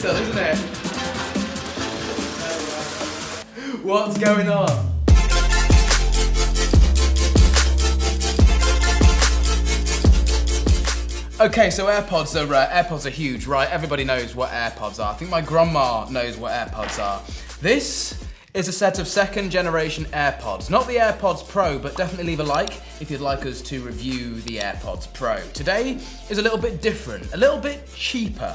mental, isn't it? What's going on? Okay, so AirPods are huge, right? Everybody knows what AirPods are. I think my grandma knows what AirPods are. This is a set of second generation AirPods. Not the AirPods Pro, but definitely leave a like if you'd like us to review the AirPods Pro. Today is a little bit different, a little bit cheaper.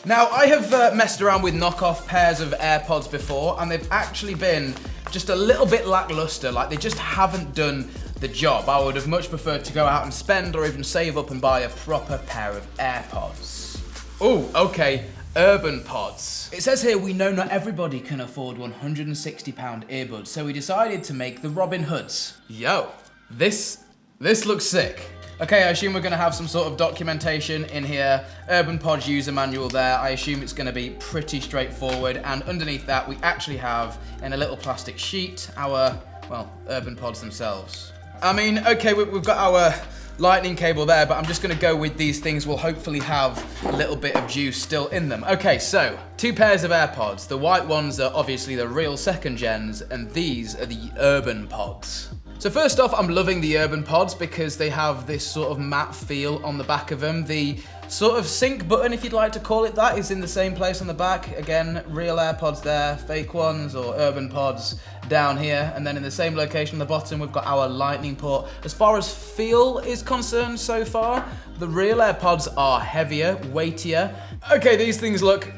Now, I have messed around with knockoff pairs of AirPods before, and they've actually been just a little bit lackluster, like they just haven't done the job. I would have much preferred to go out and spend or even save up and buy a proper pair of AirPods. Oh, okay, Urban Pods. It says here, we know not everybody can afford £160 earbuds, so we decided to make the Robin Hoods. Yo, this looks sick. Okay, I assume we're gonna have some sort of documentation in here. Urban Pods user manual there. I assume it's gonna be pretty straightforward, and underneath that we actually have, in a little plastic sheet, our, well, Urban Pods themselves. I mean, okay, we've got our lightning cable there, but I'm just gonna go with these things. We'll hopefully have a little bit of juice still in them. Okay, so, 2 pairs of AirPods. The white ones are obviously the real second gens, and these are the Urban Pods. So first off, I'm loving the Urban Pods because they have this sort of matte feel on the back of them. The sort of sync button, if you'd like to call it that, is in the same place on the back. Again, real AirPods there, fake ones or Urban Pods down here. And then in the same location on the bottom, we've got our lightning port. As far as feel is concerned so far, the real AirPods are heavier, weightier. Okay, these things look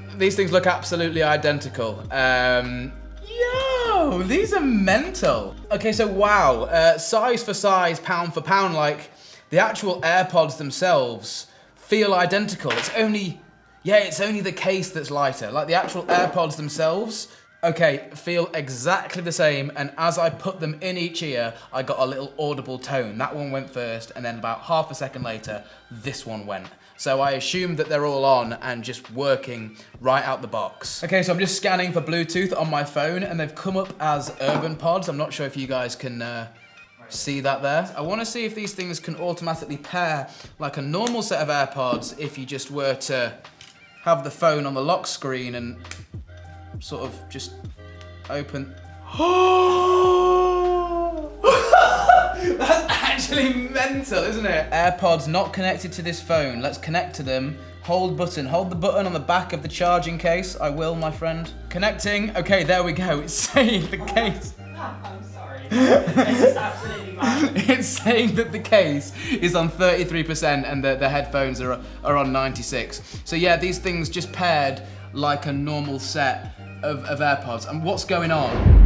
absolutely identical. Yo, these are mental. Okay, so wow, size for size, pound for pound, like the actual AirPods themselves feel identical. It's only the case that's lighter. Like the actual AirPods themselves, okay, feel exactly the same, and as I put them in each ear, I got a little audible tone. That one went first, and then about half a second later, this one went. So I assume that they're all on and just working right out the box. Okay, so I'm just scanning for Bluetooth on my phone, and they've come up as Urban Pods. I'm not sure if you guys can see that there. I wanna see if these things can automatically pair like a normal set of AirPods if you just were to have the phone on the lock screen and sort of just open. That's actually mental, isn't it? AirPods not connected to this phone. Let's connect to them. Hold button. Hold the button on the back of the charging case. I will, my friend. Connecting. Okay, there we go. It's saying the case. I'm sorry. This is absolutely mad. It's saying that the case is on 33% and the headphones are on 96%. So yeah, these things just paired like a normal set of AirPods. And what's going on?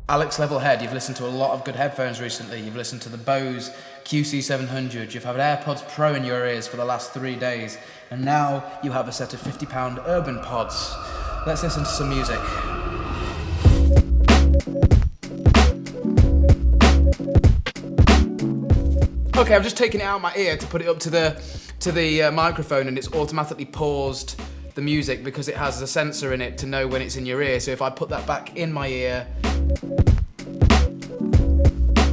Alex Levelhead, you've listened to a lot of good headphones recently. You've listened to the Bose QC700. You've had AirPods Pro in your ears for the last 3 days. And now you have a set of £50 Urban Pods. Let's listen to some music. Okay, I've just taken it out of my ear to put it up to the microphone, and it's automatically paused the music because it has a sensor in it to know when it's in your ear. So if I put that back in my ear,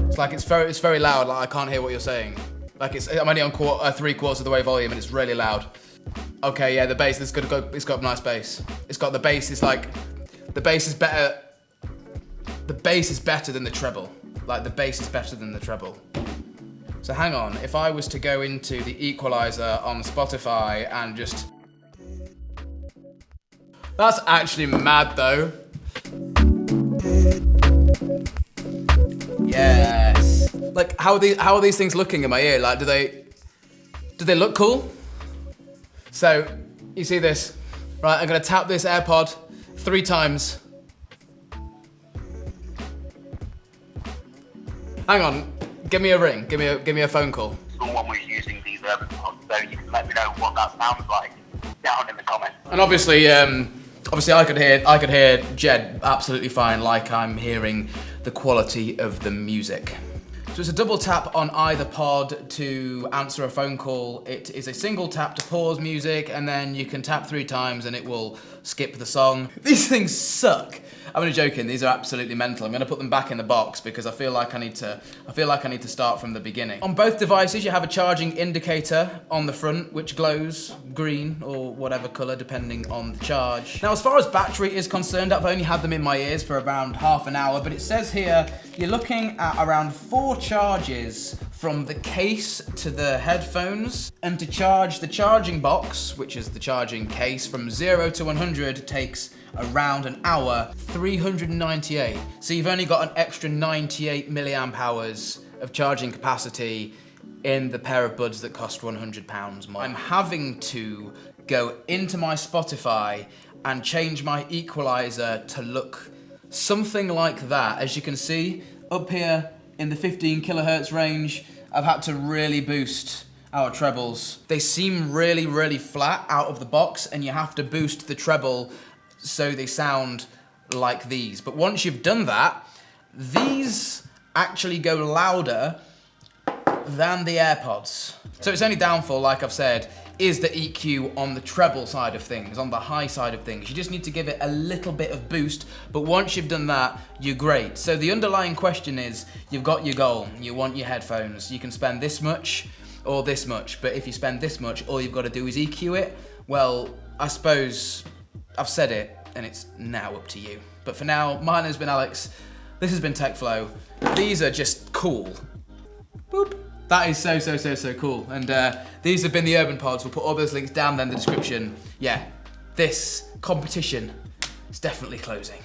it's like it's very loud. Like I can't hear what you're saying. Like I'm only on 3/4 of the way volume, and it's really loud. Okay, yeah, the bass. It's got nice bass. It's got the bass. It's like the bass is better. The bass is better than the treble. Like the bass is better than the treble. So hang on. If I was to go into the equalizer on Spotify and just, that's actually mad though. Yes. Like how are these things looking in my ear? Like do they look cool? So you see this, right? I'm gonna tap this AirPod 3 times. Hang on, give me a ring. Give me a phone call. Someone was using these Urban Pods, so you can let me know what that sounds like down in the comments. And obviously I could hear Jed absolutely fine, like I'm hearing the quality of the music. So it's a double tap on either pod to answer a phone call. It is a single tap to pause music, and then you can tap 3 times and it will skip the song. These things suck. I'm only joking, these are absolutely mental. I'm gonna put them back in the box because I feel like I need to start from the beginning. On both devices, you have a charging indicator on the front, which glows green or whatever color, depending on the charge. Now, as far as battery is concerned, I've only had them in my ears for around half an hour, but it says here, you're looking at around 4 charges from the case to the headphones. And to charge the charging box, which is the charging case, from 0 to 100 takes around an hour, 398. So you've only got an extra 98 milliamp hours of charging capacity in the pair of buds that cost £100 more. I'm having to go into my Spotify and change my equalizer to look something like that. As you can see, up here in the 15 kilohertz range, I've had to really boost our trebles. They seem really, really flat out of the box, and you have to boost the treble so they sound like these. But once you've done that, these actually go louder than the AirPods. So its only downfall, like I've said, is the EQ on the treble side of things, on the high side of things. You just need to give it a little bit of boost, but once you've done that, you're great. So the underlying question is, you've got your goal, you want your headphones. You can spend this much or this much, but if you spend this much, all you've got to do is EQ it. Well, I suppose I've said it, and it's now up to you. But for now, my name's been Alex. This has been TechFlow. These are just cool. Boop. That is so cool. And these have been the earbuds. We'll put all those links down there in the description. Yeah, this competition is definitely closing.